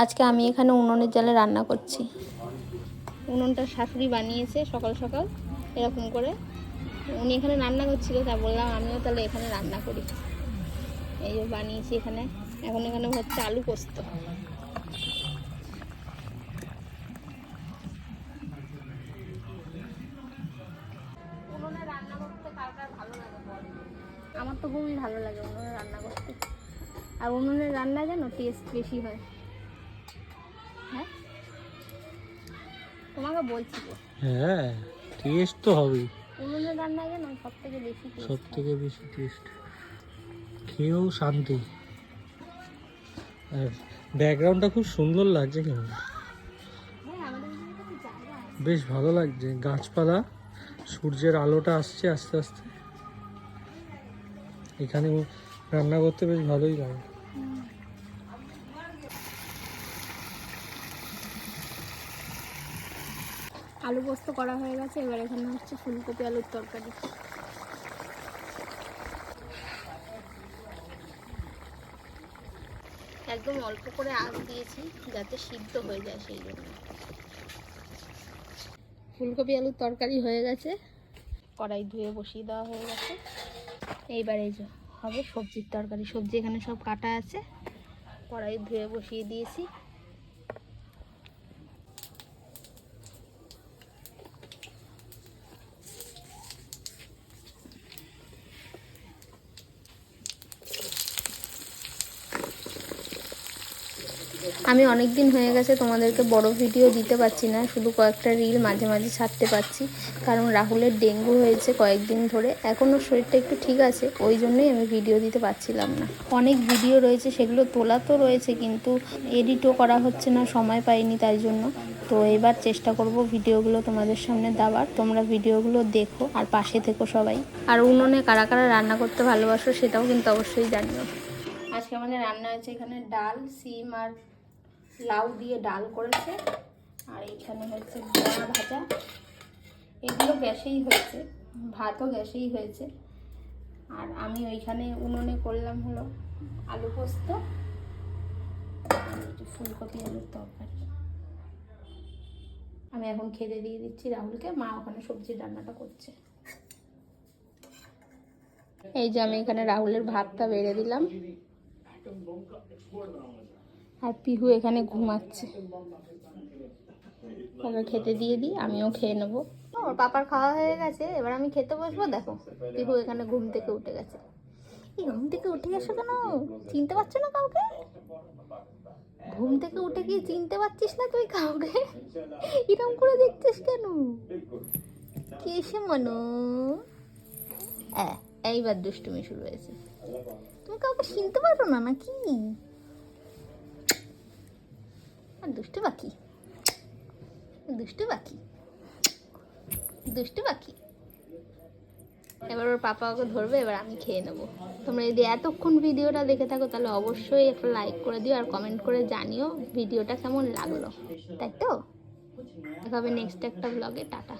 আজকে আমি এখানে উনুনের জালে রান্না করছি। উনুনটা শাশুড়ি বানিয়েছে সকাল সকাল এরকম করে। উনি এখানে রান্না করছিল, তা বললাম আমিও তাহলে এখানে রান্না করি। এই যে বানিয়েছি এখানে। এখন এখানে হচ্ছে আলু পোস্ত। উনুনে রান্না করতে কার কার ভালো লাগে বল? আমার তো খুবই ভালো লাগে উনুনে রান্না করতে। আর উনুনের রান্না যেন টেস্ট বেশি হয়। হ্যাঁ, তোমাকে বলছি তো। হ্যাঁ, টেস্ট তো হবেই। উনুনের রান্না যেন সব থেকে বেশি টেস্ট, খেয়েও শান্তি। আর ব্যাকগ্রাউন্ডটা খুব সুন্দর লাগছে, কেমন বেশ ভালো লাগছে। গাছপালা, সূর্যের আলোটা আসছে আস্তে আস্তে। এখানে রান্না করতে বেশ ভালোই লাগে। আলু পোস্ত করা হয়ে গেছে, এবার এখানে হচ্ছে ফুলকপি আলুর তরকারি। একদম অল্প করে আঁচ দিয়েছি যাতে সিদ্ধ হয়ে যায়, সেই জন্য। ফুলকপি আলুর তরকারি হয়ে গেছে, কড়াই ধুয়ে বসিয়ে দেওয়া হয়ে গেছে। এইবার এই যে হবে সবজির তরকারি। সবজি এখানে সব কাটা আছে, কড়াই ধুয়ে বসিয়ে দিয়েছি। আমি অনেক দিন হয়ে গেছে তোমাদেরকে বড় ভিডিও দিতে পারছি না, শুধু কয়েকটা রিল মাঝে মাঝে ছাড়তে পারছি, কারণ রাহুলের ডেঙ্গু হয়েছে কয়েকদিন ধরে। এখনও শরীরটা একটু ঠিক আছে, ওই জন্যই আমি ভিডিও দিতে পারছিলাম না। অনেক ভিডিও রয়েছে, সেগুলো তোলা তো রয়েছে, কিন্তু এডিটও করা হচ্ছে না, সময় পাইনি তাই জন্য। তো এবার চেষ্টা করব ভিডিওগুলো তোমাদের সামনে দেওয়ার। তোমরা ভিডিওগুলো দেখো আর পাশে থেকো সবাই। আর উনুনে কারা কারা রান্না করতে ভালোবাসো সেটাও কিন্তু অবশ্যই জানিও। আজকে আমাদের রান্না হয়েছে এখানে ডাল, সিম আর লাউ দিয়ে ডাল করেছে, আর এখানে হচ্ছে বড়া ভাজা। এগুলো গ্যাসেই হয়েছে, ভাতও গ্যাসেই হয়েছে। আর আমি ওইখানে উনুনে করলাম হলো আলু পোস্ত আর ফুলকপি আলুর তরকারি। আমি এখন খেতে দিয়ে দিচ্ছি রাহুলকে, মা ওখানে সবজির রান্নাটা করছে। এই যে আমি এখানে রাহুলের ভাতটা বেড়ে দিলাম, আর পিহু এখানে ঘুমাচ্ছে। ওকে খেতে দিয়ে দিই, আমিও খেয়ে নেবো। ওর পাপার খাওয়া হয়ে গেছে, এবার আমি খেতে বসবো। দেখো পিহু এখানে ঘুম থেকে উঠে গেছে। এই ঘুম থেকে উঠে গেছো কেন? চিনতে পারছো না কাউকে? ঘুম থেকে উঠে গিয়ে চিনতে পারছিস না তুই কাউকে? এরকম করে দেখছিস কেন? কে এসে মনো? এইবার দুষ্টুমি শুরু হয়েছে। তুমি কাউকে চিনতে পারো না নাকি? দুষ্টু পাখি, দুষ্টু পাখি, দুষ্টু পাখি। এবার ওর পাপা ওকে ধরবে, এবার আমি খেয়ে নেবো। তোমরা যদি এতক্ষণ ভিডিওটা দেখে থাকো তাহলে অবশ্যই একটা লাইক করে দিও আর কমেন্ট করে জানিও ভিডিওটা কেমন লাগলো, তাই তো? দেখা হবে নেক্সট একটা ব্লগে। টাটা।